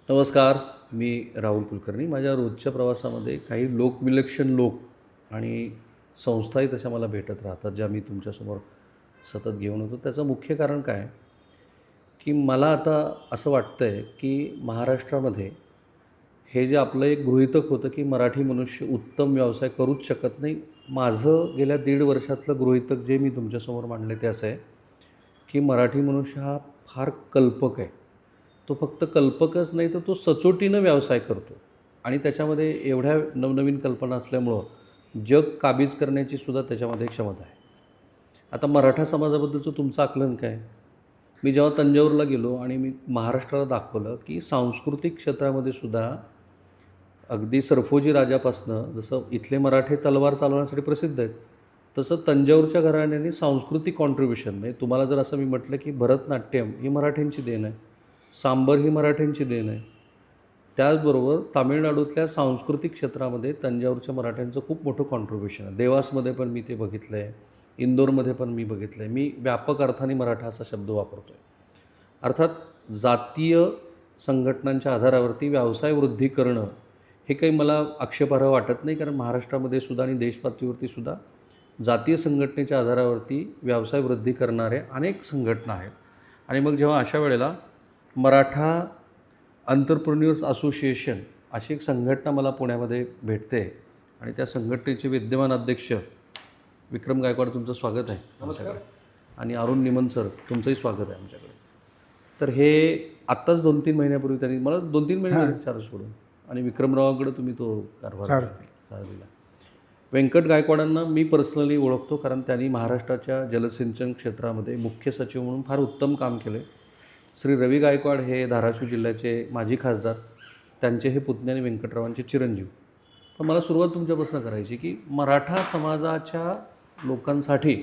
नमस्कार. मी राहुल कुलकर्णी. माझ्या रोजच्या प्रवासामध्ये काही लोकविलक्षण लोक आणि संस्थाही तशा मला भेटत राहतात, ज्या मी तुमच्यासमोर सतत घेऊन येतो. त्याचं मुख्य कारण काय आहे, की मला आता असं वाटतं आहे, की महाराष्ट्रामध्ये हे जे आपलं एक गृहीतक होतं, की मराठी मनुष्य उत्तम व्यवसाय करूच शकत नाही. माझं गेल्या 1.5 वर्षातलं गृहीतक जे मी तुमच्यासमोर मांडले ते असं आहे, की मराठी मनुष्य हा फार कल्पक आहे. तो फक्त कल्पकच नाही, तर तो सचोटीनं व्यवसाय करतो आणि त्याच्यामध्ये एवढ्या नवनवीन कल्पना असल्यामुळं जग काबीज करण्याची सुद्धा त्याच्यामध्ये क्षमता आहे. आता मराठा समाजाबद्दलचं तुमचं आकलन काय? मी जेव्हा तंजावरला गेलो आणि मी महाराष्ट्राला दाखवलं, की सांस्कृतिक क्षेत्रामध्ये सुद्धा अगदी सरफोजी राजापासनं जसं इथले मराठे तलवार चालवण्यासाठी प्रसिद्ध आहेत, तसं तंजावरच्या घराण्याने सांस्कृतिक कॉन्ट्रिब्युशन म्हणजे तुम्हाला जर असं मी म्हटलं, की भरतनाट्यम ही मराठ्यांची देण आहे, सांबर ही मराठ्यांची देण आहे. त्याचबरोबर तामिळनाडूतल्या सांस्कृतिक क्षेत्रामध्ये तंजावरच्या मराठ्यांचं खूप मोठं कॉन्ट्रिब्युशन आहे. देवासमध्ये पण मी ते बघितलं आहे, इंदोरमध्ये पण मी बघितलं आहे. मी व्यापक अर्थाने मराठा असा शब्द वापरतो आहे. अर्थात जातीय संघटनांच्या आधारावरती व्यवसाय वृद्धी करणं हे काही मला आक्षेपार्ह वाटत नाही, कारण महाराष्ट्रामध्ये सुद्धा आणि देशपातळीवरती सुद्धा जातीय संघटनेच्या आधारावरती व्यवसाय वृद्धी करणारे अनेक संघटना आहेत. आणि मग जेव्हा अशा वेळेला मराठा एंटरप्रेन्युअर्स असोसिएशन अशी एक संघटना मला पुण्यामध्ये भेटते आणि त्या संघटनेचे विद्यमान अध्यक्ष विक्रम गायकवाड, तुमचं स्वागत आहे. नमस्कार. आणि अरुण निमन सर, तुमचंही स्वागत आहे आमच्याकडे. तर हे आत्ताच 2-3 महिन्यापूर्वी त्यांनी मला 2-3 महिने झाले चार्ज सोडून, आणि विक्रमरावांकडे तुम्ही तो कारभार दिला. व्यंकट गायकवाडांना मी पर्सनली ओळखतो, कारण त्यांनी महाराष्ट्राच्या जलसिंचन क्षेत्रामध्ये मुख्य सचिव म्हणून फार उत्तम काम केलं. श्री रवी गायकवाड हे धाराशिव जिल्ह्याचे माजी खासदार, त्यांचे हे पुतणे आणि व्यंकटरावांचे चिरंजीव. पण मला सुरुवात तुमच्यापासून करायची, की मराठा समाजाच्या लोकांसाठी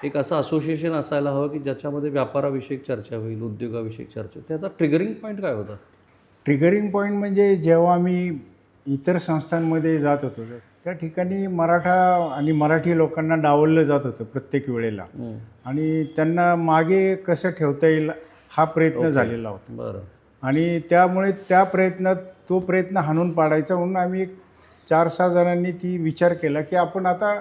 एक असं असोसिएशन असायला हवं, की ज्याच्यामध्ये व्यापाराविषयक चर्चा होईल, उद्योगाविषयक चर्चा. त्याचा ट्रिगरिंग पॉईंट काय होता? ट्रिगरिंग पॉईंट म्हणजे जेव्हा आम्ही इतर संस्थांमध्ये जात होतो त्या ठिकाणी मराठा आणि मराठी लोकांना डावललं जात होतं प्रत्येक वेळेला, आणि त्यांना मागे कसं ठेवता येईल हा प्रयत्न झालेला होता. बरं. आणि त्यामुळे तो प्रयत्न हाणून पाडायचा म्हणून आम्ही 4-6 जणांनी ती विचार केला, की आपण आता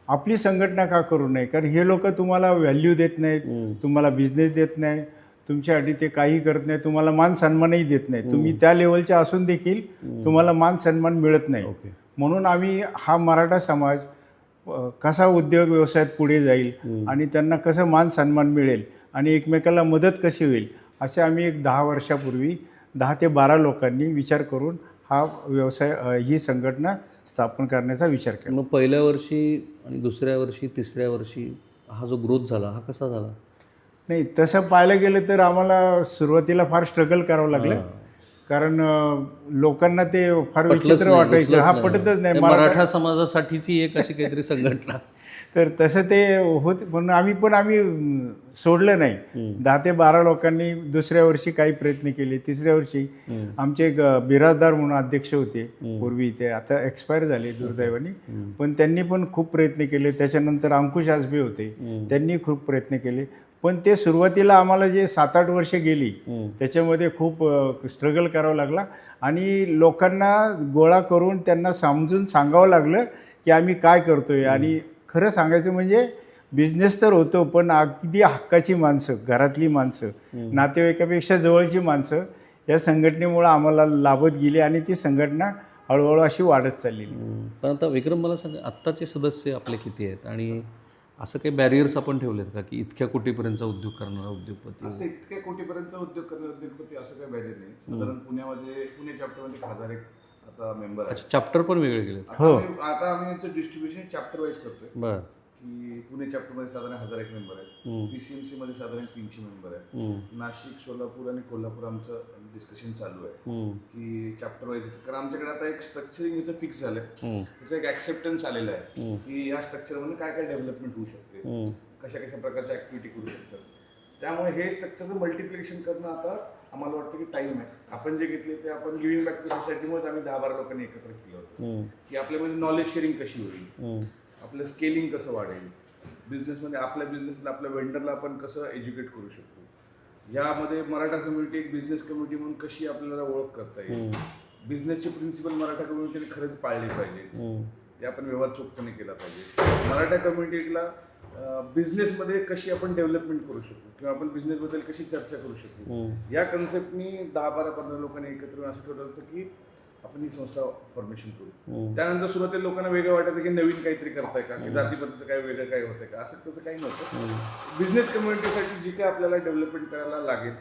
आपली संघटना का करू नये, कारण हे लोक तुम्हाला व्हॅल्यू देत नाहीत, तुम्हाला बिझनेस देत नाही, तुमच्यासाठी ते काही करत नाही, तुम्हाला मान सन्मानही देत नाही, तुम्ही त्या लेवलचे असून देखील तुम्हाला मान सन्मान मिळत नाही. म्हणून आम्ही हा मराठा समाज कसा उद्योग व्यवसायात पुढे जाईल आणि त्यांना कसं मान सन्मान मिळेल आणि एकमेकाला मदत कशी होईल, असे आम्ही एक 10 वर्षापूर्वी 10 ते 12 लोकांनी विचार करून हा व्यवसाय ही संघटना स्थापन करण्याचा विचार केला. मग पहिल्या वर्षी आणि दुसऱ्या वर्षी, तिसऱ्या वर्षी हा जो ग्रोथ झाला हा कसा झाला? नाही, तसं पाहायला गेलं तर आम्हाला सुरुवातीला फार स्ट्रगल करावं लागलं, कारण लोकांना ते फार विचित्र वाटायचं, हा पटतच नाही मराठा समाजासाठीची एक अशी काहीतरी संघटना. तर तसं ते होत, पण आम्ही सोडलं नाही. 10 ते 12 लोकांनी दुसऱ्या वर्षी काही प्रयत्न केले, तिसऱ्या वर्षी आमचे एक बिराजदार म्हणून अध्यक्ष होते पूर्वी, ते आता एक्सपायर झाले दुर्दैवाने, पण त्यांनी पण खूप प्रयत्न केले. त्याच्यानंतर अंकुश आसबे होते, त्यांनी खूप प्रयत्न केले. पण ते सुरुवातीला आम्हाला जे 7-8 वर्ष गेली त्याच्यामध्ये खूप स्ट्रगल करावं लागला आणि लोकांना गोळा करून त्यांना समजून सांगावं लागलं की आम्ही काय करतोय. आणि खरं सांगायचं म्हणजे बिझनेस तर होतो, पण अगदी हक्काची माणसं, घरातली माणसं, नातेवाईकापेक्षा जवळची माणसं या संघटनेमुळं आम्हाला लाभत गेली आणि ती संघटना हळूहळू अशी वाढत चाललेली. पण आता विक्रम, मला सांगा, आत्ताचे सदस्य आपले किती आहेत आणि असं काही बॅरियर्स आपण ठेवलेत का, की इतक्या कोटीपर्यंतचा उद्योग करणारा उद्योगपती? असं इतक्या कोटीपर्यंतचा उद्योग करणारे उद्योगपती असं काही बॅरियर नाही. साधारण पुणे चॅप्टरमध्ये 1000 एक आता मेंबर आहे. अच्छा, चॅप्टर पण वेगळे गेले? हो, आता आम्ही याचं डिस्ट्रीब्युशन चॅप्टर वाईज करतोय. बरं. की पुणे चॅप्टरमध्ये साधारण 1000 एक मेंबर आहेत, PCMC मध्ये साधारण 300 मेंबर आहेत, नाशिक, सोलापूर आणि कोल्हापूर आमचं डिस्कशन चालू आहे की चॅप्टर वाईज. कारण आमच्याकडे आता एक स्ट्रक्चरिंग इथं फिक्स झालंय, त्याचं एक ऍक्सेप्टन्स आलेलं आहे की या स्ट्रक्चरमध्ये काय काय डेव्हलपमेंट होऊ शकते, कशा कशा प्रकारच्या ऍक्टिव्हिटी करू शकतात. त्यामुळे हे स्ट्रक्चरचं मल्टिप्लिकेशन करणं आता आम्हाला वाटतं की टाईम आहे. आपण जे घेतले ते आपण गिव्हिंग बॅक टू सोसायटीमध्ये आम्ही 10-12 लोकांनी एकत्र केलं होतं की आपल्यामध्ये नॉलेज शेअरिंग कशी होईल, आपलं स्केलिंग कसं वाढेल, बिझनेसमध्ये आपल्या बिझनेसला आपल्या वेंडरला आपण कसं एज्युकेट करू शकतो. यामध्ये मराठा कम्युनिटी एक बिझनेस कम्युनिटी म्हणून कशी आपल्याला ओळख करता येईल, बिझनेसचे प्रिन्सिपल मराठा कम्युनिटीने खरंच पाळले पाहिजे, ते आपण व्यवहार चोखपणे केला पाहिजे. मराठा कम्युनिटीला बिझनेसमध्ये कशी आपण डेव्हलपमेंट करू शकू किंवा आपण बिझनेसबद्दल कशी चर्चा करू शकू, या कन्सेप्टनी 10-12-15 लोकांनी एकत्र येऊन असं ठरवलं होतं की आपण ही संस्था फॉर्मेशन करू. त्यानंतर सुरुवातीला लोकांना वेगळं वाटायचं की नवीन काहीतरी करताय का, की जातीबद्दल काय वेगळं काय होतंय का, असं तसं काही नव्हतं. बिझनेस कम्युनिटीसाठी जी काय आपल्याला डेव्हलपमेंट करायला लागेल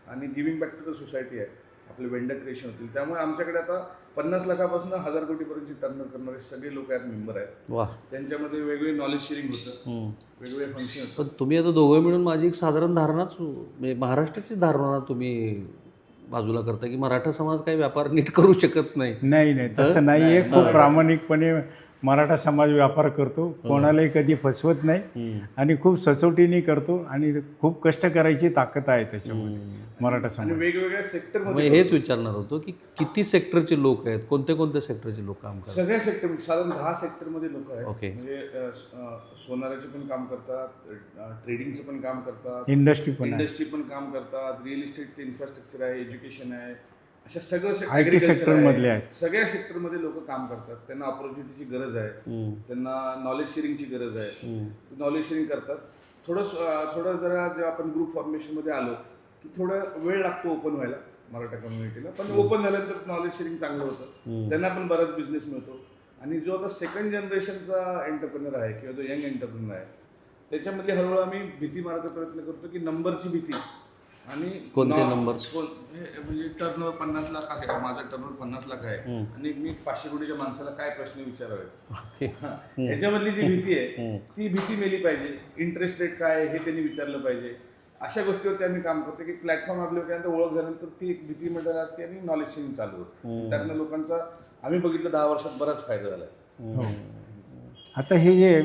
आणि giving back to the society आहे, आपले वेंडर क्रिएशन होतील. त्यामुळे आमच्याकडे आता 50 लाखापासून 1000 कोटीपर्यंतची टर्नओव्हर करणारे सगळे लोक आहेत, मेंबर आहेत. वा. त्यांच्यामध्ये वेगवेगळे नॉलेज शेअरिंग होतं, वेगवेगळे फंक्शन होतं. पण तुम्ही आता दोघं मिळून माझी एक साधारण धारणाच म्हणजे महाराष्ट्राची धारणा तुम्ही बाजूला करता की मराठा समाज काही व्यापार नीट करू शकत नाही. नाही तसं नाही आहे. खूप प्रामाणिकपणे मराठा समाज व्यापार करतो, कोणालाही कधी फसवत नाही आणि खूप सचोटीने करतो आणि खूप कष्ट करायची ताकद आहे त्याच्यामध्ये मराठा आणि समाज. वेगवेगळ्या सेक्टरमध्ये हेच विचारणार होतो की किती सेक्टरचे लोक आहेत, कोणत्या कोणत्या सेक्टरचे लोक काम करतात. सगळ्या सेक्टर साधारण 10 सेक्टरमध्ये लोक आहेत. ओके. म्हणजे सोनाराचे पण काम करतात, ट्रेडिंगचं पण काम करतात, इंडस्ट्री पण आहे, इंडस्ट्री पण काम करतात, रिअल इस्टेटचे इन्फ्रास्ट्रक्चर आहे, एज्युकेशन आहे, अशा सगळं IT agriculture सेक्टरमधले आहे. आहेत. सगळ्या सेक्टरमध्ये लोक काम करतात. त्यांना ऑपॉर्च्युनिटीची गरज आहे, त्यांना नॉलेज शेअरिंगची गरज आहे, नॉलेज शेअरिंग करतात. थोडं जरा जेव्हा आपण ग्रुप फॉर्मेशनमध्ये आलो की थोडा वेळ लागतो ओपन व्हायला मराठा कम्युनिटीला, पण ओपन झाल्यानंतर नॉलेज शेअरिंग चांगलं होतं, त्यांना पण बराच बिझनेस मिळतो. आणि जो आता सेकंड जनरेशनचा एंटरप्रेनर आहे किंवा जो यंग एंटरप्रेनर आहे, त्याच्यामध्ये हळूहळू आम्ही भीती मारायचा प्रयत्न करतो की नंबरची भीती. आणि कोणते number? म्हणजे टर्नओव्हर 50 लाख आहे, माझा टर्नओव्हर 50 लाख आहे आणि मी 500 कोटीच्या माणसाला काय प्रश्न विचारावे, ह्याच्यामधली जी भीती आहे ती भीती मेली पाहिजे. इंटरेस्ट रेट काय आहे हे त्यांनी विचारलं पाहिजे. अशा गोष्टीवरती आम्ही काम करतो की प्लॅटफॉर्म आपल्यापर्यंत ओळख झाल्यानंतर ती एक भीती मिळाली लागते आणि नॉलेज शेअरिंग चालू होतं. त्यातनं लोकांचा आम्ही बघितलं 10 वर्षात बराच फायदा झाला आहे. हो. आता हे जे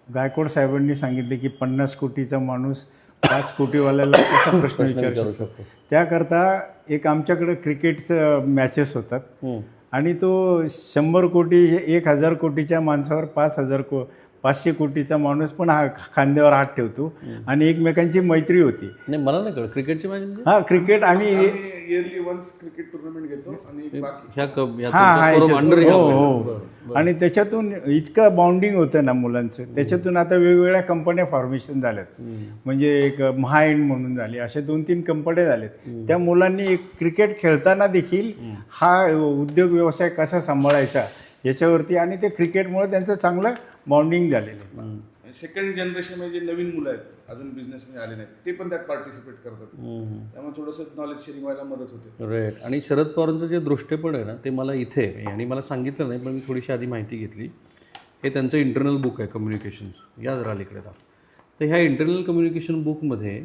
गायकवाड साहेबांनी सांगितले की 50 कोटीचा माणूस 5 कोटीवाल्याला कसा प्रश्न विचारू शकतो, त्याकरता एक आमच्याकडे क्रिकेटचं मॅचेस होतात आणि तो 100 कोटी 1000 कोटीच्या माणसावर 500 कोटीचा माणूस पण हा खांद्यावर हात ठेवतो आणि एकमेकांची मैत्री होती. नाही, मला नाही कळलं क्रिकेटची मॅच म्हणजे. हा, क्रिकेट आम्ही इयरली वन्स क्रिकेट टुर्नामेंट घेतो आणि बाकी आणि त्याच्यातून इतकं बाउंडिंग होतं ना मुलांचं. त्याच्यातून आता वेगवेगळ्या कंपन्या फॉर्मेशन झाल्यात, म्हणजे एक महाएंड म्हणून झाली, अशा 2-3 कंपन्या झाल्यात. त्या मुलांनी क्रिकेट खेळताना देखील हा उद्योग व्यवसाय कसा सांभाळायचा याच्यावरती, आणि ते क्रिकेटमुळे त्यांचं चांगलं बाउंडिंग झालेलं आहे. सेकंड जनरेशन म्हणजे जे नवीन मुलं आहेत अजून बिझनेसमध्ये आले नाहीत, ते पण त्यात पार्टिसिपेट करतात. त्यामुळे थोडंसं नॉलेज शेअरिंग व्हायला मदत होते. राईट. आणि शरद पवारांचं जे दृष्टिकोन आहे ना, ते मला इथे आणि मला सांगितलं नाही, पण मी थोडीशी आधी माहिती घेतली. हे त्यांचं इंटरनल बुक आहे कम्युनिकेशन्स, या जरा अलीकडे जा. तर ह्या इंटरनल कम्युनिकेशन बुकमध्ये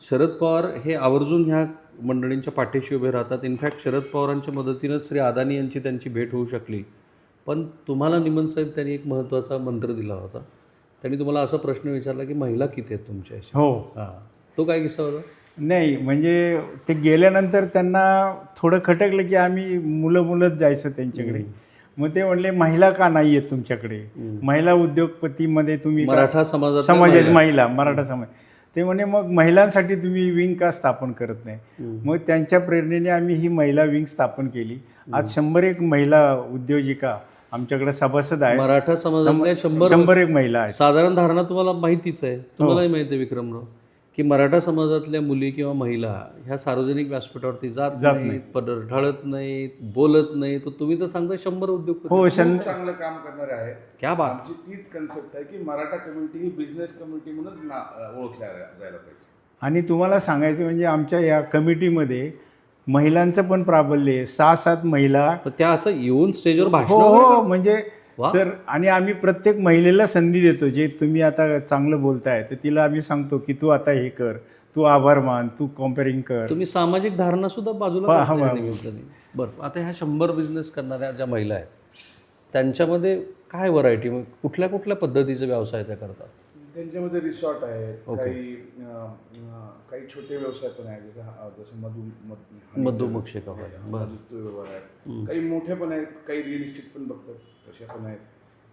शरद पवार हे आवर्जून ह्या मंडळींच्या पाठीशी उभे राहतात. इनफॅक्ट शरद पवारांच्या मदतीनंच श्री अदानी यांची त्यांची भेट होऊ शकली. पण तुम्हाला निमन साहेब त्यांनी एक महत्त्वाचा मंत्र दिला होता. त्यांनी तुम्हाला असा प्रश्न विचारला की महिला किती आहेत तुमच्याशी. हो. हां, तो काय किस्सा होता? नाही, म्हणजे ते गेल्यानंतर त्यांना थोडं खटकलं की आम्ही मुलंच जायचं त्यांच्याकडे. मग ते म्हणले महिला का नाही आहेत तुमच्याकडे, महिला उद्योगपतीमध्ये तुम्ही मराठा समाजाची महिला मराठा समाज. ते म्हणे मग महिलांसाठी तुम्ही विंग का स्थापन करत नाही. मग त्यांच्या प्रेरणेने आम्ही ही महिला विंग स्थापन केली. आज 101 महिला उद्योजिका आमच्याकडे सभासद आहे. मराठा समाजातल्या 101 महिला आहेत. साधारण धारणा तुम्हाला माहितीच आहे, तुम्हालाही माहिती आहे विक्रमराव, की मराठा समाजातल्या मुली किंवा महिला ह्या सार्वजनिक व्यासपीठावरती जात नाहीत, पदर ढाळत नाहीत, बोलत नाहीत. तर तुम्ही तर सांगता 100 उद्योग. हो, चांगलं काम करणारे आहेत. क्या बात. आमची तीच कन्सेप्ट आहे की मराठा कम्युनिटी ही बिझनेस कम्युनिटी म्हणून ओळखल्या जायला पाहिजे. आणि तुम्हाला सांगायचं म्हणजे आमच्या या कमिटीमध्ये महिलांचं पण प्राबल्य आहे. 6-7 महिला त्या असं येऊन स्टेजवर भाषण. हो, म्हणजे सर, आणि आम्ही प्रत्येक महिलेला संधी देतो. जे तुम्ही आता चांगलं बोलताय तर तिला आम्ही सांगतो की तू आता हे कर, तू आभार मान, तू कॉम्पेअरिंग कर. तुम्ही सामाजिक धारणा सुद्धा बाजूला. बरं, आता ह्या 100 बिझनेस करणाऱ्या ज्या महिला आहेत त्यांच्यामध्ये काय व्हरायटी, कुठल्या कुठल्या पद्धतीचे व्यवसाय त्या करतात? त्यांच्यामध्ये रिसॉर्ट आहेत, काही छोटे व्यवसाय पण आहेत, जसं मधुमक्षिका व्यवहार आहेत, काही मोठे पण आहेत, काही रिअल इस्टेट पण बघतात तशा पण आहेत,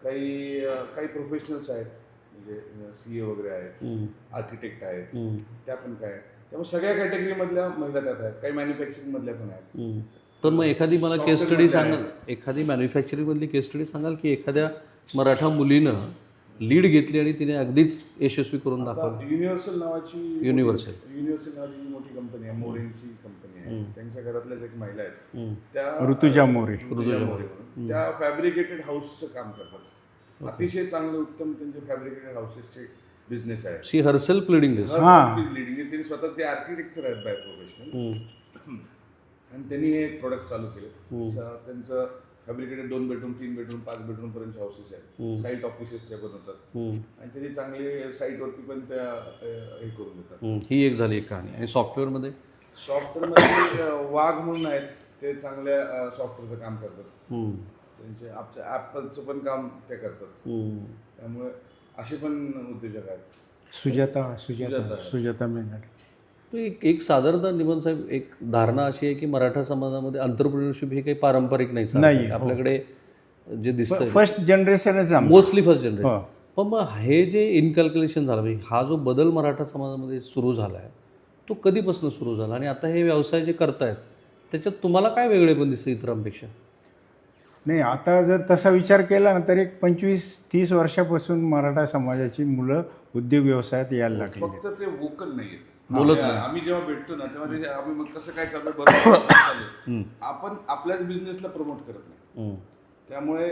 काही प्रोफेशनल्स आहेत, म्हणजे CA वगैरे आहेत, आर्किटेक्ट आहेत, त्या पण काय. त्यामुळे सगळ्या कॅटेगरीमधल्या महिला त्यात आहेत, काही मॅन्युफॅक्चरिंगमधल्या पण आहेत. तर मग एखादी मला केस स्टडी Software सांगाल, एखादी मॅन्युफॅक्चरिंगमधली केस स्टडी सांगाल की एखाद्या मराठा मुलीनं लीड घेतली आणि तिने अगदीच यशस्वी करून दाखवलं. युनिव्हर्सल नावाची युनिव्हर्सल नावाची मोठी कंपनी आहे, मोरेंची कंपनी आहे. त्यांच्या घरातल्याच एक महिला आहेत, त्या ऋतुजा मोरे. ऋतुजा मोरे म्हणून. त्या फॅब्रिकेटेड हाऊसचं काम करतात. अतिशय चांगलं उत्तम त्यांचे फॅब्रिकेटेड हाऊसेसचे बिझनेस आहे. शी हरसेल्फ लिडिंग दिस. लिडिंग त्यांनी स्वतः ते आर्किटेक्चर आहेत बाय प्रोफेशनल, आणि त्यांनी हे प्रोडक्ट चालू केले. त्यांचं फॅब्रिकेटेड 2 बेडरूम 3 बेडरूम 5 बेडरूम पर्यंत हाऊसेस आहेत. साईट ऑफिसेस त्या बनवतात आणि त्याची चांगले साईटवरती पण त्या हे करून देतात. ही एक झाली एक कहाणी. आणि सॉफ्टवेअरमध्ये सॉफ्टवेअरमध्ये वाघ म्हणून आहेत, ते चांगल्या सॉफ्टवेअरचं काम करतात. त्यांचे ॲपलचं पण काम ते करतात. त्यामुळे असे पण उद्योजक आहेत. सुजाता मेनड. एक साधारणतः निबंध साहेब, एक धारणा अशी आहे की मराठा समाजामध्ये एंटरप्रिन्योरशिप हे काही पारंपरिक नाही. आपल्याकडे जे दिसतं फर्स्ट जनरेशनच मोस्टली फर्स्ट जनरेशन. पण मग हे जे इनकॅल्क्युलेशन झालं, म्हणजे हा जो बदल मराठा समाजामध्ये सुरू झाला आहे तो कधीपासून सुरू झाला, आणि आता हे व्यवसाय जे करतायत त्याच्यात तुम्हाला काय वेगळे पण दिसतं इतरांपेक्षा? नाही, आता जर तसा विचार केला ना तर एक 25-30 वर्षापासून मराठा समाजाची मुलं उद्योग व्यवसायात यायला लागली. फक्त ते वोकल नाही बोलत. आम्ही जेव्हा भेटतो ना तेव्हा ते आम्ही मग कसं काय चालू बरोबर आपण आपल्याच बिझनेसला प्रमोट करत नाही. त्यामुळे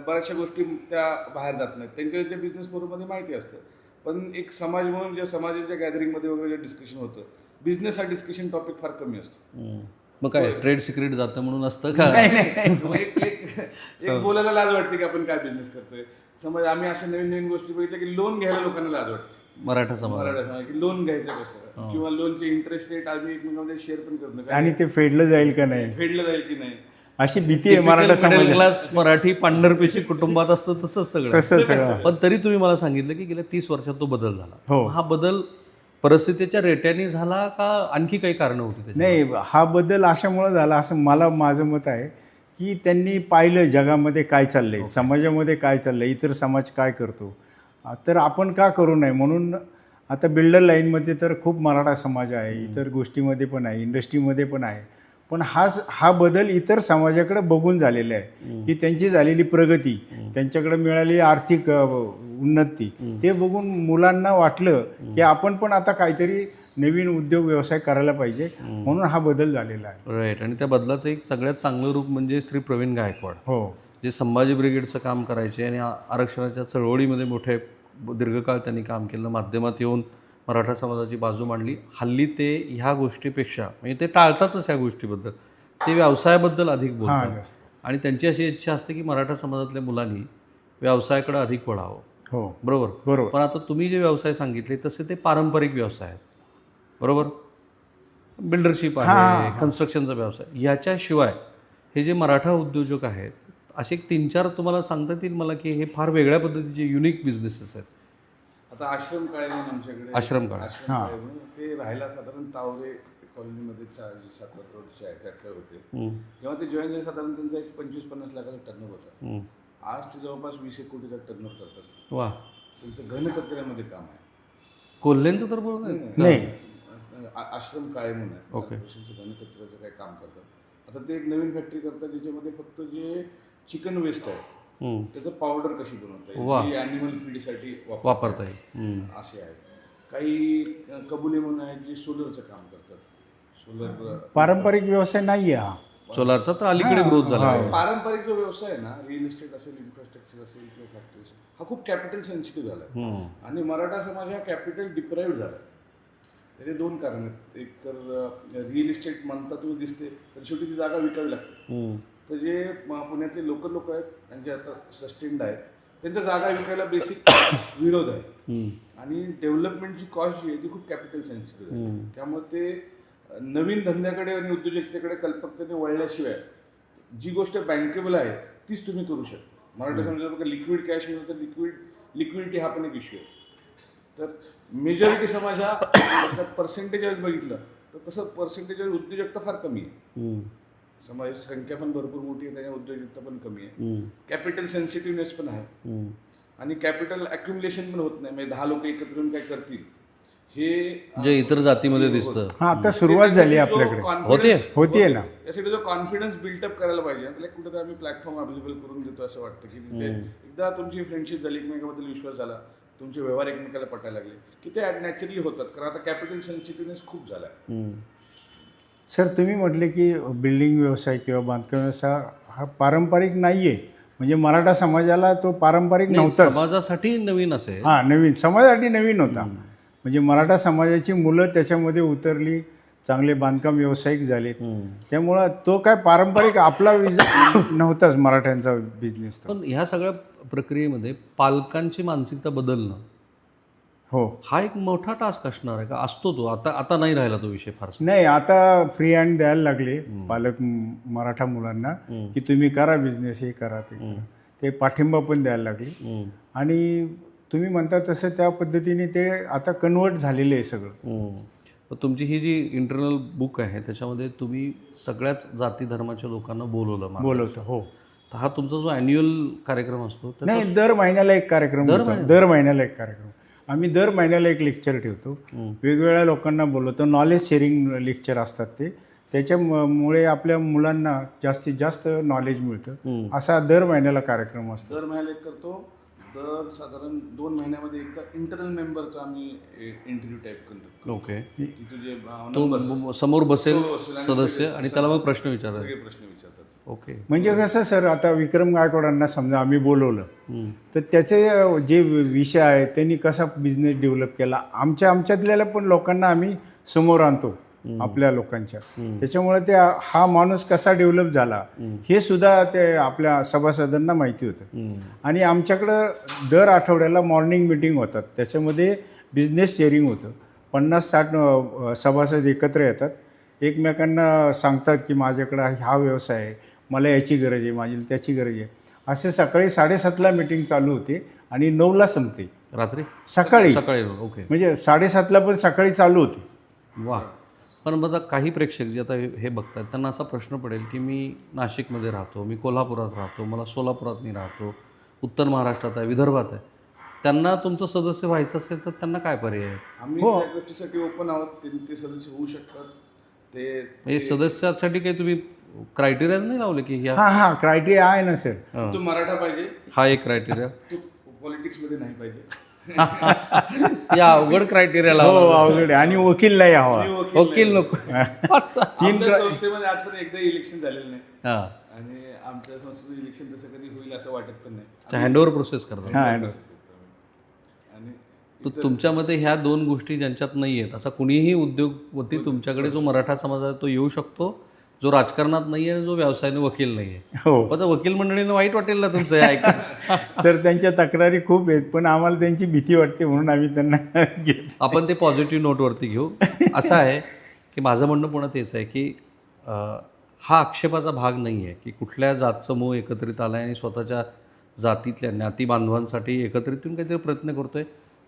बऱ्याचशा गोष्टी त्या बाहेर जात नाहीत. त्यांच्या बिझनेस बरोबर माहिती असतं, पण एक समाज म्हणून ज्या समाजाच्या गॅदरिंगमध्ये वगैरे जे डिस्कशन होतं, बिझनेस हा डिस्कशन टॉपिक फार कमी असतो. मग काय ट्रेड सिक्रेट जातं म्हणून असतं का? एक बोलायला लाज वाटते की आपण काय बिझनेस करतोय. समज आम्ही अशा नवीन नवीन गोष्टी बघितल्या की लोन घ्यायला लोकांना लाज वाटते. मराठा समाज की लोन घ्यायचं कसं, किंवा लोनचे इंटरेस्ट रेट आम्ही एकमेकांमध्ये शेअर पण करत नाही, आणि ते फेडलं जाईल का नाही, फेडलं जाईल की नाही, अशी भीती आहे मराठा समाजात. क्लास मराठी पांढरपेशी कुटुंबात असतं तसंच तसंच सगळं. पण तरी तुम्ही मला सांगितलं की गेल्या 30 वर्षात तो बदल झाला. हो. हा बदल परिस्थितीच्या रेट्याने झाला का आणखी काही कारणं होती त्याची? नाही, हा बदल अशामुळे झाला असं माझं मत आहे की त्यांनी पाहिलं जगामध्ये काय चाललंय, समाजामध्ये काय चाललंय, इतर समाज काय करतो, तर आपण का करू नये म्हणून. आता बिल्डर लाईनमध्ये तर खूप मराठा समाज आहे, इतर गोष्टीमध्ये पण आहे, इंडस्ट्रीमध्ये पण आहे. पण हा बदल इतर समाजाकडे बघून झालेला आहे की त्यांची झालेली प्रगती, त्यांच्याकडे मिळालेली आर्थिक उन्नती, ते बघून मुलांना वाटलं की आपण पण आता काहीतरी नवीन उद्योग व्यवसाय करायला पाहिजे, म्हणून हा बदल झालेला आहे. राईट. आणि त्या बदलाचं एक सगळ्यात चांगलं रूप म्हणजे श्री प्रवीण गायकवाड, हो, जे संभाजी ब्रिगेडचं काम करायचे आणि आरक्षणाच्या चळवळीमध्ये मोठे दीर्घकाळ त्यांनी काम केलं, माध्यमात येऊन मराठा समाजाची बाजू मांडली. हल्ली ते ह्या गोष्टीपेक्षा, म्हणजे ते टाळतातच ह्या गोष्टीबद्दल, ते व्यवसायाबद्दल अधिक बोलतात. आणि त्यांची अशी इच्छा असते की मराठा समाजातल्या मुलांनी व्यवसायाकडे अधिक वळावं. हो, बरोबर. पण आता तुम्ही जे व्यवसाय सांगितले तसे ते पारंपरिक व्यवसाय आहेत, बरोबर. बिल्डरशिप आहे, कन्स्ट्रक्शनचा व्यवसाय. याच्याशिवाय हे जे मराठा उद्योजक आहेत असे 3-4 तुम्हाला सांगता येतील मला की हे फार वेगळ्या पद्धतीचे युनिक बिझनेसेस आहेत? आता आश्रम काळे म्हणून आमच्याकडे आश्रम काळे म्हणून ते राहायला साधारण तावरे कॉलनीमध्ये 7 रोडचे आहे, त्यात होते. जेव्हा ते जॉईन झाले साधारण त्यांचा एक 25-50 लाखाचा टर्नओव्हर होता. आज ते जवळपास 20 कोटीचा टर्नओव्हर करतात. वा. त्यांचं घनकचऱ्यामध्ये काम आहे. कोल्ह्यांचं तर बोलत नाही, आश्रम काळे म्हणून आहे. घनकचऱ्याचं काय काम करतात. आता ते एक नवीन फॅक्टरी करतात ज्याच्यामध्ये फक्त जे चिकन वेस्ट आहे त्याचं पावडर कशी बनवता येईल, ॲनिमल फीडसाठी वापरता येईल असे आहेत. काही कबुले म्हणून आहेत जे सोलरचं काम करतात. सोलर पारंपरिक व्यवसाय नाही आहे हा. सोलारचा तर अलीकडे ग्रोथ झाला. पारंपरिक जो व्यवसाय आहे ना, रिअल इस्टेट असेल, इन्फ्रास्ट्रक्चर असेल किंवा फॅक्टरीज, हा खूप कॅपिटल सेन्सिटिव्ह झाला आहे. आणि मराठा समाज हा कॅपिटल डिप्राईव्ह झाला आहे. त्याचे 2 कारण आहेत. एक तर रिअल इस्टेट म्हणता तुम्ही दिसते, तर शेवटी ती जागा विकावी लागते. तर जे पुण्यातले लोकल लोक आहेत आणि जे आता सस्टेन्ड आहेत त्यांच्या जागा विकायला बेसिक विरोध आहे. आणि डेव्हलपमेंटची कॉस्ट जी आहे ती खूप कॅपिटल सेन्सिटिव्ह आहे. त्यामुळे ते नवीन धंद्याकडे आणि उद्योजकतेकडे कल्पकतेने वळल्याशिवाय जी गोष्ट बँकेबल आहे तीच तुम्ही करू शकता. मराठा समाजात लिक्विड कॅश मिळतं, तर लिक्विडिटी हा पण एक इश्यू आहे. तर मेजॉरिटी समाज हा पर्सेंटेज बघितलं तर तसं पर्सेंटेज उद्योजकता फार कमी आहे. समाजाची संख्या पण भरपूर मोठी आहे, त्याच्या उद्योजकता पण कमी आहे. कॅपिटल सेन्सिटिव्हनेस पण आहे आणि कॅपिटल अक्युमुलेशन पण होत नाही. म्हणजे 10 लोक एकत्र येऊन काय करतील हे जे इतर जातीमध्ये दिसतं. हां आता सुरुवात झाली आपल्याकडे. होतीये ना. त्यासाठी जो कॉन्फिडन्स बिल्टअप करायला पाहिजे त्याला कुठेतरी आम्ही प्लॅटफॉर्म अवेलेबल करून देतो असं वाटतं की तिथे एकदा तुमची फ्रेंडशिप झाली, एकमेकाबद्दल विश्वास झाला, तुमचे व्यवहार एकमेकाला पटायला लागले की ते नॅचरली होतात. कारण आता कॅपिटल सेन्सिटिव्हनेस खूप झाला. सर तुम्ही म्हटले की बिल्डिंग व्यवसाय किंवा बांधकाम व्यवसाय हा पारंपरिक नाही आहे, म्हणजे मराठा समाजाला तो पारंपरिक नव्हता. समाजासाठी नवीन असेल. हां नवीन समाजासाठी नवीन होता. म्हणजे मराठा समाजाची मुलं त्याच्यामध्ये उतरली, चांगले बांधकाम व्यावसायिक झालेत. त्यामुळं तो काय पारंपरिक आपला नव्हताच मराठ्यांचा बिझनेस. पण ह्या सगळ्या प्रक्रियेमध्ये पालकांची मानसिकता बदलणं हो हा एक मोठा टास्क असणार आहे का? असतो तो आता नाही राहिला तो विषय फार. नाही आता फ्री हँड द्यायला लागले पालक मराठा मुलांना की तुम्ही करा बिझनेस, हे करा ते करा. ते पाठिंबा पण द्यायला लागले आणि तुम्ही म्हणता तसं त्या पद्धतीने ते आता कन्वर्ट झालेलं आहे सगळं. तुमची ही जी इंटरनल बुक आहे त्याच्यामध्ये तुम्ही सगळ्याच जाती धर्माच्या लोकांना बोलवतो. हो तर हा तुमचा जो ॲन्युअल कार्यक्रम असतो नाही दर महिन्याला एक कार्यक्रम होतो. दर महिन्याला एक कार्यक्रम. आम्ही दर महिन्याला एक लेक्चर ठेवतो, वेगवेगळ्या लोकांना बोलवतो. नॉलेज शेअरिंग लेक्चर असतात ते, त्याच्यामुळे आपल्या मुलांना जास्तीत जास्त नॉलेज मिळतं. असा दर महिन्याला कार्यक्रम असतो. दर महिन्याला एक करतो. दर साधारण 2 महिन्यामध्ये एकदा इंटरनल मेंबरचा आम्ही इंटरव्ह्यू टाईप करतो. ओके. तुझे तो समोर बसेल सदस्य आणि त्याला मग प्रश्न विचारतात. सगळे प्रश्न विचारतात. ओके. म्हणजे कसं सर आता विक्रम गायकवाडांना समजा आम्ही बोलवलं तर त्याचे जे विषय आहे त्यांनी कसा बिझनेस डेव्हलप केला आमच्यातल्या पण लोकांना आम्ही समोर आणतो आपल्या लोकांच्या. त्याच्यामुळे ते हा माणूस कसा डेव्हलप झाला हे सुद्धा ते आपल्या सभासदांना माहिती होतं. आणि आमच्याकडं दर आठवड्याला मॉर्निंग मीटिंग होतात, त्याच्यामध्ये बिझनेस शेअरिंग होतं. 50-60 सभासद एकत्र येतात, एकमेकांना सांगतात की माझ्याकडं हा व्यवसाय आहे, मला याची गरज आहे, माझी त्याची गरज आहे. असे सकाळी 7:30ला मीटिंग चालू होते आणि 9ला संपते. रात्री सकाळी ओके. म्हणजे 7:30ला पण सकाळी चालू होते. वा. पण आता काही प्रेक्षक जे आता हे बघतात त्यांना असा प्रश्न पडेल की मी नाशिकमध्ये राहतो, मी कोल्हापुरात राहतो, मला सोलापुरात मी राहतो, उत्तर महाराष्ट्रात आहे, विदर्भात आहे, त्यांना तुमचं सदस्य व्हायचं असेल तर त्यांना काय पर्याय आहे? आम्ही त्या गोष्टीसाठी ओपन आहोत. ते सदस्य होऊ शकतात. ते सदस्यासाठी काही तुम्ही क्रायटेरिया नाही लावले की हां क्रायटेरिया आहे ना सर. तू मराठा पाहिजे, हा एक क्रायटेरिया. तू पॉलिटिक्समध्ये नाही पाहिजे, या अवघड क्रायटेरिया हो लावला. अवघड. आणि वकील नाही हवा. वकील नको. आमच्या संस्थेमध्ये आजपर्यंत एकदा इलेक्शन झालेलं नाही हां. आणि आमच्या संस्थेमध्ये इलेक्शन तसं कधी होईल असं वाटत पण नाही. हँडओव्हर प्रोसेस करतात. हां आणि तर तुमच्यामध्ये ह्या दोन गोष्टी ज्यांच्यात नाही आहेत असा कुणीही उद्योगपती तुमच्याकडे जो मराठा समाज आहे तो येऊ शकतो, जो राजकारणात नाही आहे, जो व्यवसायाने वकील नाही आहे. हो पण वकील मंडळीनं वाईट वाटेल ना तुमचं हे ऐकून. सर त्यांच्या तक्रारी खूप आहेत पण आम्हाला त्यांची भीती वाटते म्हणून आम्ही त्यांना घेत. आपण ते पॉझिटिव्ह नोटवरती घेऊ. असं आहे की माझं म्हणणं पुन्हा तेच आहे की हा आक्षेपाचा भाग नाही आहे की कुठल्या जातचं मूळ एकत्रित आलं आहे आणि स्वतःच्या जातीतल्या ज्ञाती बांधवांसाठी एकत्रित येऊन काहीतरी प्रयत्न करतो आहे.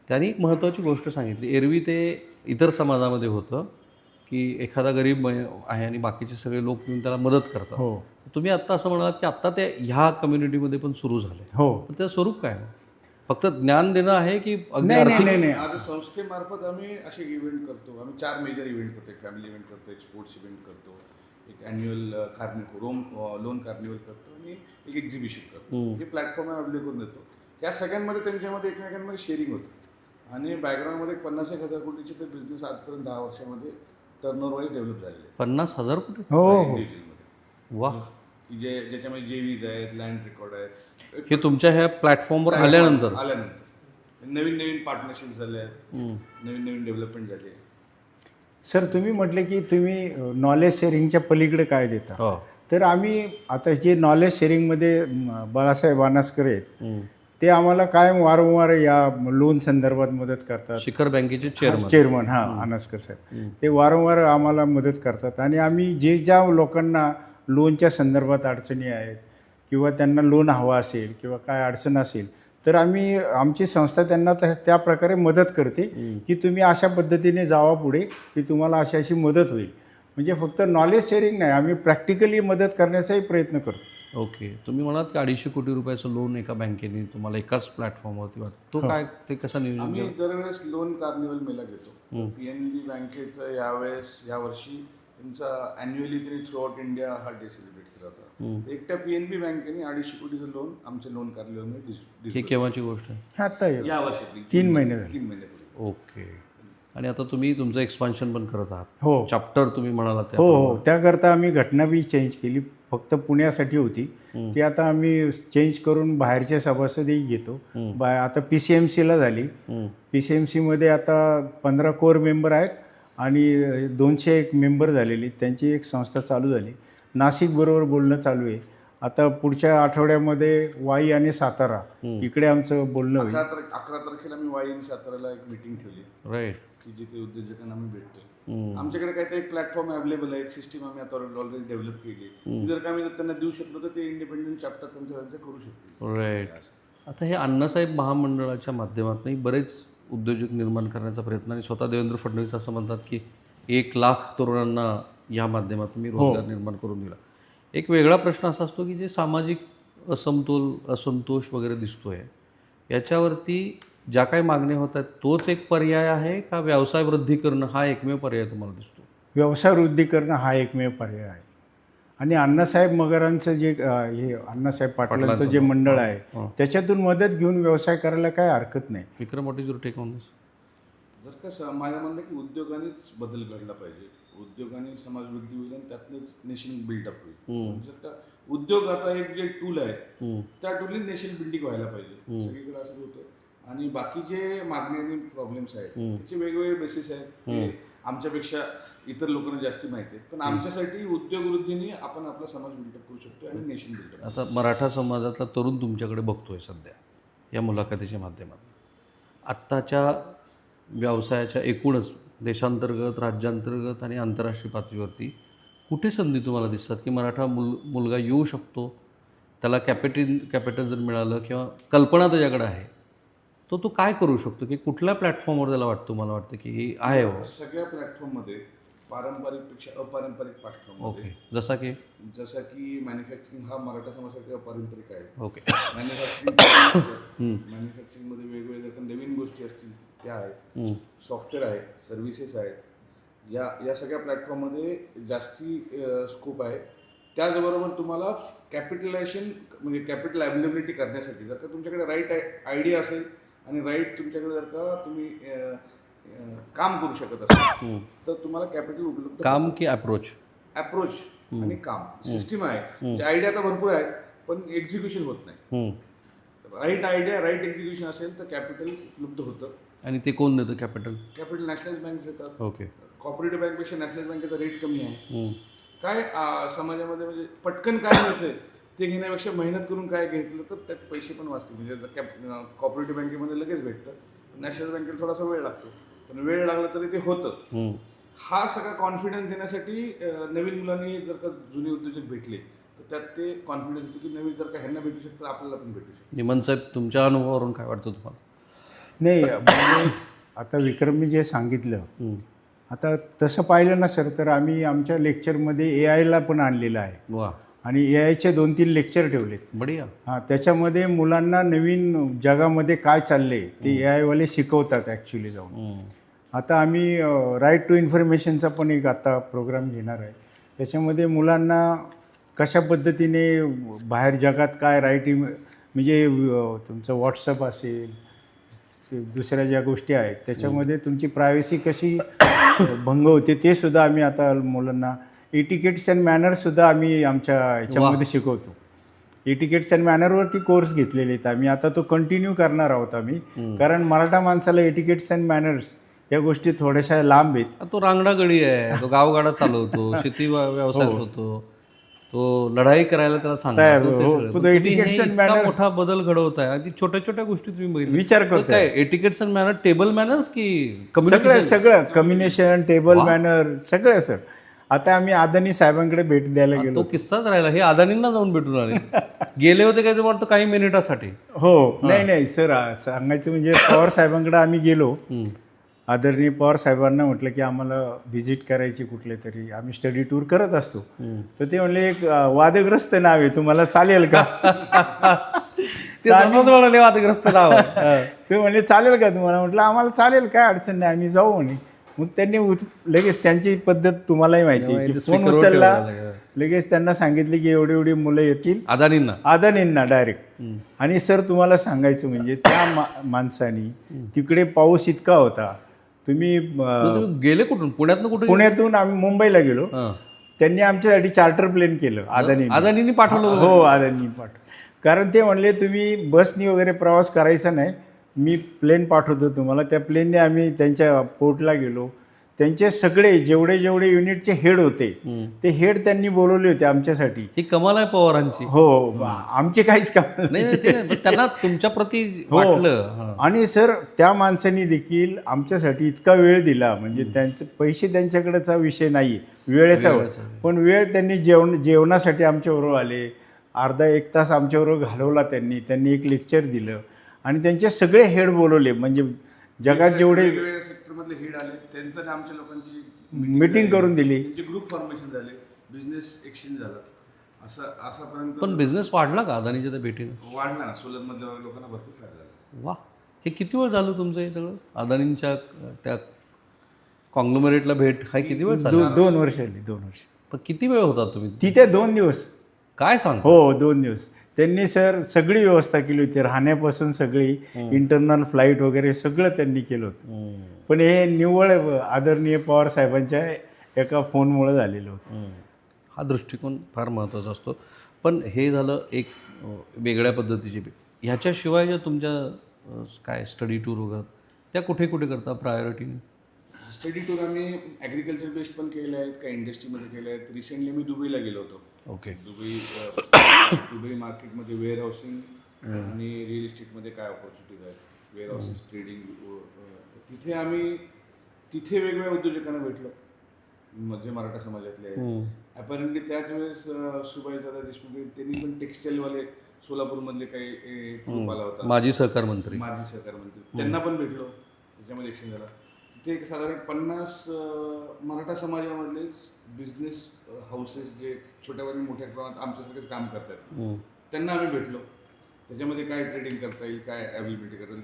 त्यांनी एक महत्त्वाची गोष्ट सांगितली. एरवी ते इतर समाजामध्ये होतं की एखादा गरीब आहे आणि बाकीचे सगळे लोक येऊन त्याला मदत करतात. हो तुम्ही आत्ता असं म्हणालात की आत्ता ते ह्या कम्युनिटीमध्ये पण सुरू झाले. हो त्याचं स्वरूप काय? फक्त ज्ञान देणं आहे की नाही आज संस्थेमार्फत आम्ही असे इव्हेंट करतो. आम्ही 4 मेजर इव्हेंट करतो. एक फॅमिली इव्हेंट करतो, एक स्पोर्ट्स इव्हेंट करतो, एक ॲन्युअल कार्निवल लोन कार्निवल करतो आणि एक एक्झिबिशन करतो. हे प्लॅटफॉर्म अवेलेबल करून देतो. या सगळ्यांमध्ये त्यांच्यामध्ये एकमेकांमध्ये शेअरिंग होतं आणि बॅकग्राऊंडमध्ये 50,000 कोटीचे ते बिझनेस आजपर्यंत 10 वर्षामध्ये टर्नओव्हर वाईज डेव्हलप झालेले. 50,000 कोटी? हो हो वा. ज्याच्यामध्ये जेवीज आहेत, लँड रेकॉर्ड आहेत. हे तुमच्या ह्या प्लॅटफॉर्मवर आल्यानंतर नवीन पार्टनरशिप झाल्या, नवीन डेव्हलपमेंट झाली. सर तुम्ही म्हटले की तुम्ही नॉलेज शेअरिंगच्या पलीकडे काय देता. तर आम्ही आता जे नॉलेज शेअरिंगमध्ये बाळासाहेब अनासकर आहेत ते आम्हाला कायम वारंवार या लोन संदर्भात मदत करतात. शिखर बँकेचे चेअरमन अनासकर साहेब ते वारंवार आम्हाला मदत करतात. आणि आम्ही ज्या लोकांना लोनच्या संदर्भात अडचणी आहेत किंवा त्यांना लोन हवा असेल किंवा काय अडचण असेल तर आमची संस्था त्यांना त्या प्रकारे मदत करते की तुम्ही अशा पद्धतीने जावा पुढे की तुम्हाला अशी मदत होईल. म्हणजे फक्त नॉलेज शेअरिंग नाही, आम्ही प्रॅक्टिकली मदत करण्याचाही प्रयत्न करतो. ओके. तुम्ही म्हणाल की 250 कोटी रुपयाचं लोन एका बँकेने तुम्हाला एकाच प्लॅटफॉर्मवरती तो काय ते कसं नियोजन आम्ही केलं? दरवेळेस लोन कार्निवल मेला घेतो. PNB बँकेचं यावर्षी त्यांचा अॅन्युअली त्यांनी थ्रू आउट इंडिया हा डे सेलिब्रेट केला होता. तर एकट्या PNB बँकेने 250 कोटीचं लोन आमच्या लोन कार्निवलमध्ये ही केव्हाची गोष्ट आहे? आता या वर्षातली 3 महिने झाले. 3 महिन्यापूर्वी. ओके. आणि आता तुम्ही तुमचं एक्सपान्शन पण करत आहात. हो चॅप्टर तुम्ही म्हणाला हो हो त्याकरता आम्ही घटना बी चेंज केली. फक्त पुण्यासाठी होती ती आता आम्ही चेंज करून बाहेरचे सभासदही घेतो. आता PCMCला झाली. PCMCमध्ये आता 15 कोर मेंबर आहेत आणि 201 मेंबर झालेले. त्यांची एक संस्था चालू झाली. नाशिकबरोबर बोलणं चालू आहे. आता पुढच्या आठवड्यामध्ये वाई आणि सातारा इकडे आमचं बोलणं होईल. 11 तारखेला मी वाई आणि साताराला एक मीटिंग ठेवली राईट. की जिथे उद्योजकांना आम्ही भेटतो. आमच्याकडे काहीतरी एक प्लॅटफॉर्म अवेलेबल आहे, एक सिस्टीम आम्ही आता ऑलरेडी डेव्हलप केली. ती जर का आम्ही त्यांना देऊ शकलो तर ते इंडिपेंडंट चॅप्टर त्यांचं करू शकतील. राईट. आता हे अण्णासाहेब महामंडळाच्या माध्यमातूनही बरेच उद्योजक निर्माण करण्याचा प्रयत्न आणि स्वतः देवेंद्र फडणवीस असं म्हणतात की 1,00,000 तरुणांना या माध्यमातून मी रोजगार निर्माण करून दिला. एक वेगळा प्रश्न असा असतो की जे सामाजिक असंतोष वगैरे दिसतोय याच्यावरती ज्या काही मागण्या होत आहेत तोच एक पर्याय आहे का व्यवसाय वृद्धी करणं हा एकमेव पर्याय तुम्हाला दिसतो? व्यवसाय वृद्धी करणं हा एकमेव पर्याय आहे. आणि अण्णासाहेब मगरांचं जे हे अण्णासाहेब पाटलांचं जे मंडळ आहे त्याच्यातून मदत घेऊन व्यवसाय करायला काही हरकत नाही. Vikram what is your take on this? जर का माझं म्हणणं की उद्योगानेच बदल घडला पाहिजे. उद्योगाने समाज वृद्धी होईल आणि त्यातनंच नेशन बिल्डअप होईल. जर का उद्योग आता एक जे टूल आहे त्या टूलने नेशन बिल्डिंग व्हायला पाहिजे. सगळीकडे असं होतं. आणि बाकी जे मागणी आणि प्रॉब्लेम्स आहेत त्याचे वेगवेगळे बेसिस आहेत. ते आमच्यापेक्षा इतर लोकांना जास्ती माहिती आहेत. पण आमच्यासाठी उद्योग वृद्धीने आपण आपला समाज बिल्डअप करू शकतो आणि नेशन बिल्डअप. आता मराठा समाजातला तरुण तुमच्याकडे बघतोय सध्या या मुलाखतीच्या माध्यमातून. आत्ताच्या व्यवसायाच्या एकूणच देशांतर्गत, राज्यांतर्गत आणि आंतरराष्ट्रीय पातळीवरती कुठे संधी तुम्हाला दिसतात की मराठा मुलगा येऊ शकतो, त्याला कॅपिटल जर मिळालं किंवा कल्पना त्याच्याकडे आहे तो काय करू शकतो की कुठल्या प्लॅटफॉर्मवर त्याला वाटतं? तुम्हाला वाटतं की आहे हो? सगळ्या प्लॅटफॉर्ममध्ये पारंपरिकपेक्षा अपारंपरिक प्लॅटफॉर्म. ओके. जसा की मॅन्युफॅक्चरिंग हा मराठा समाजासाठी अपारंपरिक आहे. ओके. मॅन्युफॅक्चरिंगमध्ये वेगवेगळे जर नवीन गोष्टी असतील त्या आहेत. सॉफ्टवेअर आहे, सर्व्हिसेस आहेत. या सगळ्या प्लॅटफॉर्ममध्ये जास्ती स्कोप आहे. त्याचबरोबर तुम्हाला कॅपिटलायझेशन म्हणजे कॅपिटल अवेलेबिलिटी करण्यासाठी जर का तुमच्याकडे राईट आयडिया असेल आणि राईट तुमच्याकडे जर का तुम्ही काम करू शकत असाल तर तुम्हाला कॅपिटल उपलब्ध. काम की अप्रोच आणि काम सिस्टीम आहे. आयडिया तर भरपूर आहेत पण एक्झिक्युशन होत नाही. राईट आयडिया राईट एक्झिक्युशन असेल तर कॅपिटल उपलब्ध होतं. आणि ते कोण देतं कॅपिटल? कॅपिटल नॅशनल बँक देतात. ओके. कॉपरेटिव्ह बँकपेक्षा नॅशनल बँकेचा रेट कमी आहे. काय समाजामध्ये म्हणजे पटकन काय मिळतंय ते घेण्यापेक्षा मेहनत करून काय घेतलं तर त्यात पैसे पण वाचतील. म्हणजे कॉपरेटिव्ह बँकेमध्ये लगेच भेटतं. नॅशनल बँकेला थोडासा वेळ लागतो पण वेळ लागला तरी ते होतं. हा सगळा कॉन्फिडन्स देण्यासाठी नवीन मुलांनी जर का जुने उद्योजक भेटले तर त्यात ते कॉन्फिडन्स येतो की नवीन जर का ह्यांना भेटू शकतं आपल्याला पण भेटू शकतं. निमन साहेब तुमच्या अनुभवावरून काय वाटतं तुम्हाला? नाही म्हणजे आता विक्रमने जे सांगितलं आता तसं पाहिलं ना सर तर आम्ही आमच्या लेक्चरमध्ये AIला पण आणलेलं आहे. वा. आणि AIचे 2-3 लेक्चर ठेवलेत. बढिया. हां त्याच्यामध्ये मुलांना नवीन जगामध्ये काय चालले ते AIवाले शिकवतात ॲक्च्युली जाऊन. आता आम्ही राईट टू इन्फॉर्मेशनचा पण एक आता प्रोग्राम घेणार आहे. त्याच्यामध्ये मुलांना कशा पद्धतीने बाहेर जगात काय म्हणजे तुमचं व्हॉट्सअप असेल ते दुसऱ्या ज्या गोष्टी आहेत त्याच्यामध्ये तुमची प्रायव्हसी कशी भंग होते ते सुद्धा आम्ही आता मुलांना एटिकेट्स अँड मॅनर्ससुद्धा आम्ही आमच्या ह्याच्यामध्ये शिकवतो. एटिकेट्स अँड मॅनरवरती कोर्स घेतलेले आहेत आम्ही. आता तो कंटिन्यू करणार आहोत आम्ही. कारण मराठा माणसाला एटिकेट्स अँड मॅनर्स या गोष्टी थोड्याशा लांब आहेत. तो रांगडा गडी आहे, तो गावगाडा चालवतो, शेती व्यवसायात होतो, तो लढाई करायला त्याला सांगतो. मोठा बदल घडवत आहे. अगदी छोट्या छोट्या गोष्टी तुम्ही विचार करतो. Etiquettes and manner, table manners की सगळं कम्युनिकेशन, टेबल मॅनर सगळं सर. आता आम्ही अदानी साहेबांकडे भेट द्यायला गेलो. तो किस्साच राहिला. हे अदानींना जाऊन भेटून आले. गेले होते काय ते वाटतं काही मिनिटासाठी. हो नाही सर सांगायचं म्हणजे पवार साहेबांकडे आम्ही गेलो आदरणीय पवार साहेबांना म्हटलं की आम्हाला व्हिजिट करायची कुठले तरी, आम्ही स्टडी टूर करत असतो. तर ते म्हणले एक वादग्रस्त नाव आहे, तुम्हाला चालेल का? ते स्वतःच म्हणाले वादग्रस्त नाव आहे. ते म्हणले चालेल का तुम्हाला? म्हटलं आम्हाला चालेल, काय अडचण नाही, आम्ही जाऊ म्हणे. मग त्यांनी लगेच त्यांची पद्धत तुम्हालाही माहिती आहे की फोन उचलला, लगेच त्यांना सांगितले की एवढी एवढी मुलं येतील अदानींना डायरेक्ट. आणि सर तुम्हाला सांगायचं म्हणजे त्या माणसानी तिकडे पाऊस इतका होता, तुम्ही गेले कुठून? पुण्यातून आम्ही मुंबईला गेलो. त्यांनी आमच्यासाठी चार्टर प्लेन केलं अदानींनी पाठवलं. हो, अदानींनी पाठवलं. कारण ते म्हणले तुम्ही बसनी वगैरे प्रवास करायचा नाही, मी प्लेन पाठवतो तुम्हाला. त्या प्लेनने आम्ही त्यांच्या पोर्टला गेलो. त्यांचे सगळे जेवढे युनिटचे हेड होते ते हेड त्यांनी बोलवले होते आमच्यासाठी. ही कमाल आहे पवारांची. हो, आमचे काहीच काम नाही, त्यांना तुमच्या प्रती वाटलं. आणि सर त्या माणसांनी देखील आमच्यासाठी इतका वेळ दिला, म्हणजे त्यांचे पैसे त्यांच्याकडेचा विषय नाही, वेळेचा. पण वेळ त्यांनी जेवणासाठी आमच्याबरोबर आले, अर्धा एक तास आमच्याबरोबर घालवला त्यांनी एक लेक्चर दिलं आणि त्यांचे सगळे हेड बोलवले. म्हणजे जगात जेवढे वेगवेगळ्या सेक्टरमधले हेड आले, त्यांचं आणि आमच्या लोकांची मीटिंग करून दिली, त्यांचे ग्रुप फॉर्मेशन झाले, बिझनेस एक्सचेंज झाला. असापर्यंत पण बिझनेस वाढला का अदानीच्या त्या भेटीने? वाढला ना, सोलतमधल्या लोकांना भरपूर फायदा झाला. वा, हे किती वेळ झालं तुमचं हे सगळं? अदानींच्या त्या कॉंग्लोमरेटला भेट हा किती वेळ झाला? 2 वर्ष आली. 2 वर्ष. पण किती वेळ होता तुम्ही तिथे? 2 दिवस. काय सांग? हो, 2 दिवस. त्यांनी सर सगळी व्यवस्था केली होती, राहण्यापासून सगळी इंटरनल फ्लाईट वगैरे सगळं त्यांनी केलं होतं. पण हे निव्वळ आदरणीय पवार साहेबांच्या एका फोनमुळे झालेलं होतं. हा दृष्टिकोन फार महत्त्वाचा असतो. पण हे झालं एक वेगळ्या पद्धतीची. ह्याच्याशिवाय ज्या तुमच्या काय स्टडी टूर वगैरे त्या कुठे करता प्रायोरिटीने? स्टडी टूर आम्ही ॲग्रिकल्चर बेस्ड पण केले आहेत, काही इंडस्ट्रीमध्ये केले आहेत. रिसेंटली मी दुबईला गेलो होतो. ओके. दुबई मार्केटमध्ये वेअर हाऊसिंग आणि रिअल इस्टेटमध्ये काय ऑपॉर्च्युनिटीज आहेत, वेअर हाऊसिंग ट्रेडिंग. तिथे वेगवेगळ्या उद्योजकांना भेटलो, म्हणजे मराठा समाजातले आहेत. अपॅरेंटली त्याच वेळेस सुभाषदादा देशमुख त्यांनी पण टेक्स्टाईलवाले सोलापूरमधले काही ग्रुप आला होता, माजी सहकार मंत्री, त्यांना पण भेटलो, त्याच्यामध्ये एक्सचेंज झाला. तिथे एक साधारण 50 मराठा समाजामधले बिझनेस हाऊसेस जे छोट्यावरून मोठ्या प्रमाणात आमच्यासारखेच काम करतात, त्यांना आम्ही भेटलो. त्याच्यामध्ये काय ट्रेडिंग करता येईल, काय अवेलेबिलिटी करता येईल,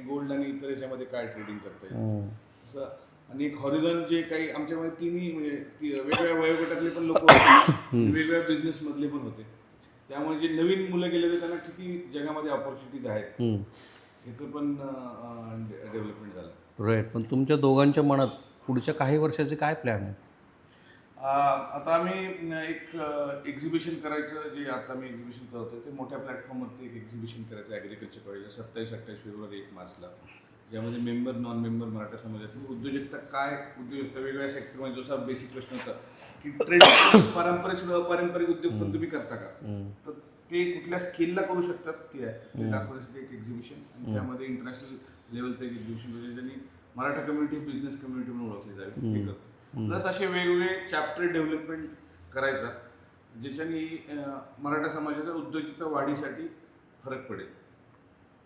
गोल्ड आणि इतर याच्यामध्ये काय ट्रेडिंग करता येईल तसं. आणि एक हॉरिझॉन जे काही आमच्यामध्ये तिन्ही म्हणजे वेगवेगळ्या वयोगटातले पण लोक होते, वेगवेगळ्या बिझनेसमधले पण होते. त्यामुळे जे नवीन मुलं गेले होते त्यांना किती जगामध्ये ऑपॉर्च्युनिटीज आहेत याचं पण डेव्हलपमेंट झालं. राईट. पण तुमच्या दोघांच्या मनात पुढच्या काही वर्षाचे काय प्लॅन आहे? आता आम्ही एक एक्झिबिशन करायचं, जे आता मी एक्झिबिशन करतोय ते मोठ्या प्लॅटफॉर्मवरती एक एक्झिबिशन करायचं ॲग्रिकल्चर कॉलेजला 27-28 फेब्रुवारी 1 मार्चला, ज्यामध्ये मेंबर नॉन मेंबर मराठा समाजातली उद्योजकता काय, उद्योजकता वेगवेगळ्या सेक्टरमध्ये. जसा बेसिक प्रश्न होता की ट्रेडिशनल पारंपरिक उद्योग पण तुम्ही करता का, तर ते कुठल्या स्किलला करू शकतात ते आहे, ते दाखवण्यासाठी एक एक्झिबिशन. आणि त्यामध्ये इंटरनॅशनल लेवलचं एक एक्झिबिशन ज्यांनी मराठा कम्युनिटी बिझनेस कम्युनिटी म्हणून ओळखली जावी. प्लस असे वेगवेगळे चॅप्टर डेव्हलपमेंट करायचा, ज्याच्याने मराठा समाजाच्या उद्योजकता वाढीसाठी फरक पडेल.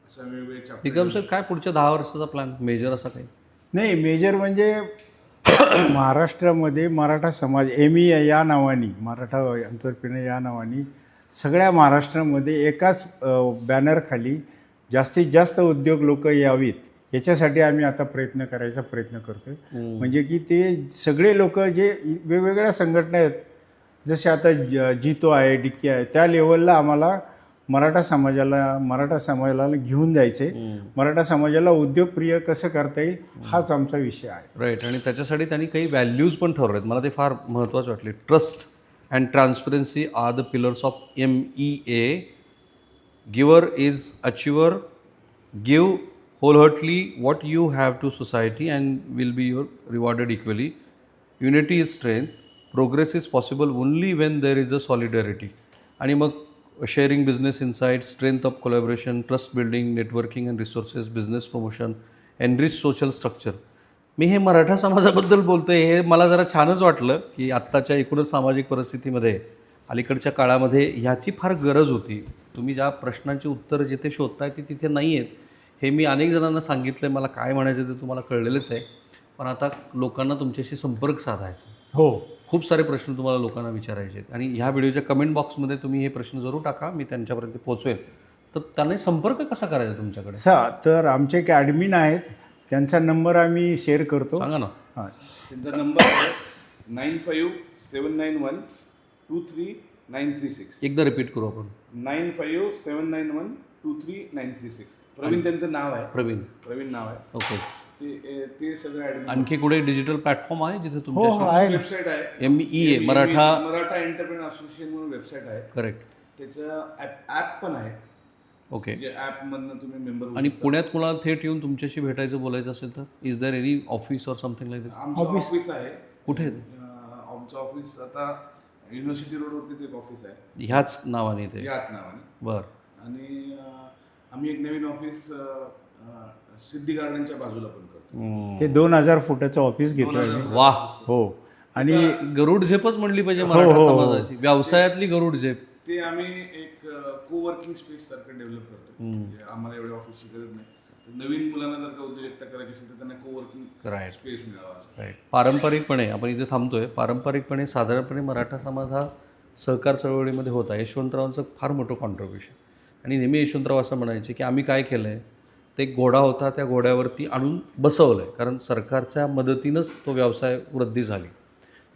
अशा वेगवेगळे चॅप्टर. निकम सर, काय पुढच्या 10 वर्षाचा प्लॅन मेजर असा काही? नाही, मेजर म्हणजे महाराष्ट्रामध्ये मराठा समाज MEI या नावाने, मराठा एंटरप्रेन्योर या नावाने सगळ्या महाराष्ट्रामध्ये एकाच बॅनरखाली जास्तीत जास्त उद्योग लोक यावीत, याच्यासाठी आम्ही आता प्रयत्न करतो. म्हणजे की ते सगळे लोक जे वेगवेगळ्या संघटना आहेत, जसे आता जितो आहे, डिक्की आहे, त्या लेवलला आम्हाला मराठा समाजाला घेऊन जायचे. मराठा समाजाला उद्योगप्रिय कसं करता येईल हाच आमचा विषय आहे. राईट. आणि त्याच्यासाठी त्यांनी काही व्हॅल्यूज पण ठरवले आहेत, मला ते फार महत्त्वाचे वाटले. Trust and transparency are the pillars of MEA. Giver is achiever. Give wholeheartedly what you have to society and will be rewarded equally. Unity is strength. Progress is possible only when there is a solidarity. आणि मग sharing business insight, strength of collaboration, trust building, networking and resources, business promotion, enrich social structure. मी हे मराठा समाजाबद्दल बोलतोय, हे मला जरा छानच वाटलं की आत्ताच्या एकूणच सामाजिक परिस्थितीमध्ये अलीकडच्या काळामध्ये ह्याची फार गरज होती. तुम्ही ज्या प्रश्नांची उत्तरं जिथे शोधताय ती तिथे नाही आहेत. हे मी अनेक जणांना सांगितलं आहे, मला काय म्हणायचं ते तुम्हाला कळलेलंच आहे. पण आता लोकांना तुमच्याशी संपर्क साधायचा, हो. खूप सारे प्रश्न तुम्हाला लोकांना विचारायचे आहेत आणि ह्या व्हिडिओच्या कमेंट बॉक्समध्ये तुम्ही हे प्रश्न जरूर टाका, मी त्यांच्यापर्यंत पोहोचवेल. तर त्यांनी संपर्क कसा करायचा तुमच्याकडे तर आमचे एक ॲडमिन आहेत, त्यांचा नंबर आम्ही शेअर करतो. सांगा ना. हां, त्यांचा नंबर आहे 9579123936. एकदा रिपीट करू आपण. 9579123936. प्रवीण त्यांचं नाव आहे. प्रवीण नाव आहे. ओके. ते सगळं ॲडमिन. आणखी कुठे डिजिटल प्लॅटफॉर्म आहे जिथे हो तुमच्या आहे ना. वेबसाईट आहे MEE मराठा एंटरप्रेन्योर असोसिएशन म्हणून वेबसाईट आहे. करेक्ट. त्याचं ॲप पण आहे. ओके. जे ॲपमधनं तुम्ही मेंबर आणि पुण्यात कोणाला थेट येऊन तुमच्याशी भेटायचं बोलायचं असेल तर is there any office or something like this? आमचं ऑफिस आहे. कुठे आहे? आमचं ऑफिस आता युनिव्हर्सिटी रोडवरतीच एक ऑफिस आहे, ह्याच नावाने ते? याच नावाने. बरं. आणि आम्ही एक नवीन ऑफिस सिद्धी गार्डनच्या बाजूला पण करतो. ते 2000 फुटाचं ऑफिस घेतलं आहे. वाह. हो. आणि गरुड झेपच म्हणली पाहिजे हो, मराठा हो, हो. समाजाची, व्यवसायातली गरुड झेप. ते आम्ही एक कोवर्किंग स्पेस सारखं डेव्हलप करतो. म्हणजे आम्हाला एवढ्या ऑफिसची गरज नाही. तर नवीन मुलांना जर का उद्योजकता करायची असेल तर त्यांना कोवर्किंग राईट. स्पेस मिळावा असं. राईट. पारंपरिकपणे आपण इथे थांबतोय. पारंपरिकपणे साधारणपणे मराठा समाज हा सहकार चळवळीमध्ये होता. यशवंतरावांचं फार मोठं कॉन्ट्रीब्युशन. आणि नेहमी यशवंतराव असं म्हणायचे की आम्ही काय केलं आहे, ते एक घोडा होता, त्या घोड्यावरती आणून बसवलं आहे, कारण सरकारच्या मदतीनंच तो व्यवसाय वृद्धी झाली.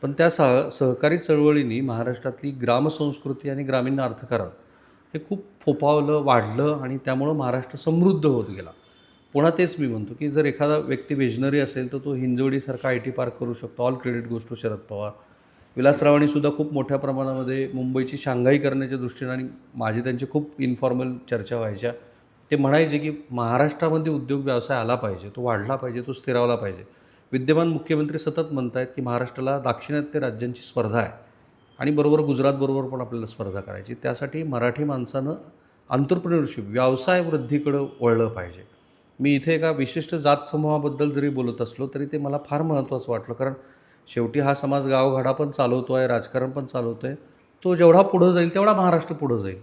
पण त्या सहकारी चळवळींनी महाराष्ट्रातली ग्रामसंस्कृती आणि ग्रामीण अर्थकारण हे खूप फोफावलं, वाढलं आणि त्यामुळं महाराष्ट्र समृद्ध होत गेला. पुन्हा तेच मी म्हणतो की जर एखादा व्यक्ती विजनरी असेल तर तो हिंजवडीसारखा IT पार्क करू शकतो. All credit goes to Sharad Pawar. विलासरावांनीसुद्धा खूप मोठ्या प्रमाणामध्ये मुंबईची शांघाई करण्याच्या दृष्टीने, आणि माझी त्यांची खूप इन्फॉर्मल चर्चा व्हायच्या, ते म्हणायचे की महाराष्ट्रामध्ये उद्योग व्यवसाय आला पाहिजे, तो वाढला पाहिजे, तो स्थिरावला पाहिजे. विद्यमान मुख्यमंत्री सतत म्हणत आहेत की महाराष्ट्राला दाक्षिणात्य राज्यांची स्पर्धा आहे आणि बरोबर गुजरातबरोबर पण आपल्याला स्पर्धा करायची. त्यासाठी मराठी माणसानं एंटरप्रेन्योरशिप, व्यवसाय वृद्धीकडं वळलं पाहिजे. मी इथे एका विशिष्ट जात समूहाबद्दल जरी बोलत असलो तरी ते मला फार महत्त्वाचं वाटलं, कारण शेवटी हा समाज गावगाडा पण चालवतो आहे, राजकारण पण चालवतो आहे. तो जेवढा पुढं जाईल तेवढा महाराष्ट्र पुढं जाईल.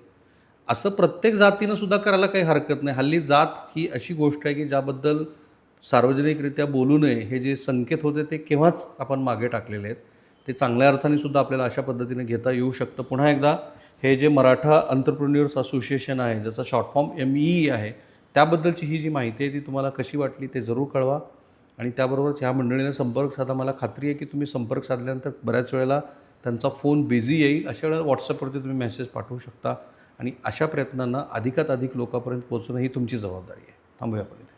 असं प्रत्येक जातीनं सुद्धा करायला काही हरकत नाही. हल्ली जात ही अशी गोष्ट आहे की ज्याबद्दल सार्वजनिकरित्या बोलू नये हे जे संकेत होते ते केव्हाच आपण मागे टाकलेले आहेत. ते चांगल्या अर्थाने सुद्धा आपल्याला अशा पद्धतीने घेता येऊ शकतं. पुन्हा एकदा हे जे मराठा एंटरप्रेन्योर्स असोसिएशन आहे, ज्याचा शॉर्ट फॉर्म MEE आहे, त्याबद्दलची ही जी माहिती आहे ती तुम्हाला कशी वाटली ते जरूर कळवा. आणि त्याबरोबरच ह्या मंडळीने संपर्क साधा. मला खात्री आहे की तुम्ही संपर्क साधल्यानंतर बऱ्याच वेळेला त्यांचा फोन बिझी येईल, अशा वेळेला व्हॉट्सअपवरती तुम्ही मेसेज पाठवू शकता. आणि अशा प्रयत्नांना अधिकात अधिक लोकांपर्यंत पोहोचणं ही तुमची जबाबदारी आहे. थांबूया आपण इथे.